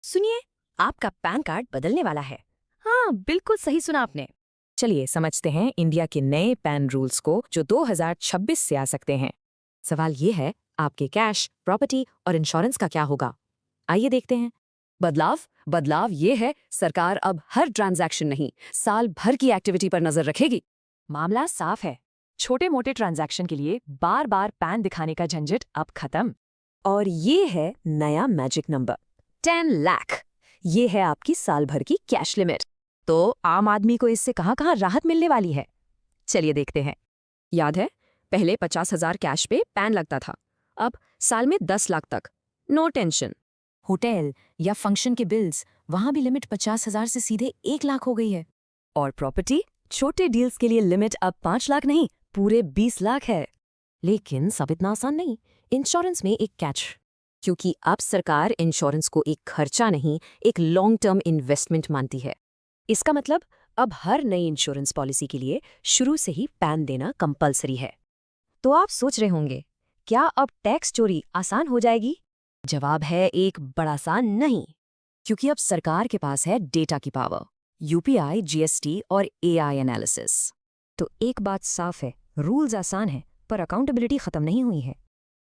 सुनिए, आपका pan card बदलने वाला है। हाँ, बिल्कुल सही सुना आपने। चलिए समझते हैं इंडिया के नए पैन रूल्स को जो 2026 से आ सकते हैं। सवाल ये है, आपके कैश, प्रॉपर्टी और इंश्योरेंस का क्या होगा? आइए देखते हैं। बदलाव ये है, सरकार अब हर ट्रांजैक्शन नहीं, साल भर की एक्टिविटी पर नजर रखेगी। मामला साफ है। छोटे मोटे ट्रांजैक्शन के लिए बार बार पैन दिखाने का झंझट अब खत्म। और ये है नया मैजिक नंबर 10 लाख। ये है आपकी साल भर की कैश लिमिट। तो आम आदमी को इससे कहाँ-कहाँ राहत मिलने वाली है? चलिए देखते हैं। याद है, पहले 50,000 कैश पे पैन लगता था, अब साल में 10 लाख तक। No tension. होटल या फंक्शन के बिल्स, वहां भी लिमिट 50,000 से सीधे 1 लाख हो गई है। और प्रॉपर्टी, छोटे डील्स के लिए लिमिट अब 5 लाख नहीं, पूरे 20 लाख है। लेकिन सब इतना आसान नहीं। इंश्योरेंस में एक कैच, क्योंकि अब सरकार इंश्योरेंस को एक खर्चा नहीं, एक लॉन्ग टर्म इन्वेस्टमेंट मानती है। इसका मतलब अब हर नई इंश्योरेंस पॉलिसी के लिए शुरू से ही पैन देना कंपलसरी है। तो आप सोच रहे होंगे, क्या अब टैक्स चोरी आसान हो जाएगी? जवाब है एक बड़ा सा नहीं, क्योंकि अब सरकार के पास है डेटा की पावर, यूपीआई, जीएसटी और एआई एनालिसिस। तो एक बात साफ है, रूल्स आसान हैं, पर अकाउंटेबिलिटी खत्म नहीं हुई है।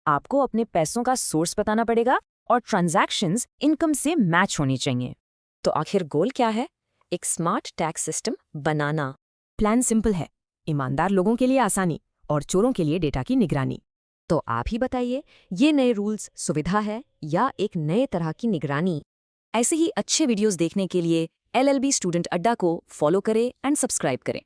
आपको अपने पैसों का सोर्स बताना पड़ेगा और ट्रांजैक्शंस इनकम से मैच होनी चाहिए। तो आखिर गोल क्या है? एक स्मार्ट टैक्स सिस्टम बनाना। प्लान सिंपल है, ईमानदार लोगों के लिए आसानी और चोरों के लिए डेटा की निगरानी। तो आप ही बताइए, ये नए रूल्स सुविधा है या एक नए तरह की निगरानी? ऐसे ही अच्छे वीडियोस देखने के लिए LLB स्टूडेंट अड्डा को फॉलो करें एंड सब्सक्राइब करें।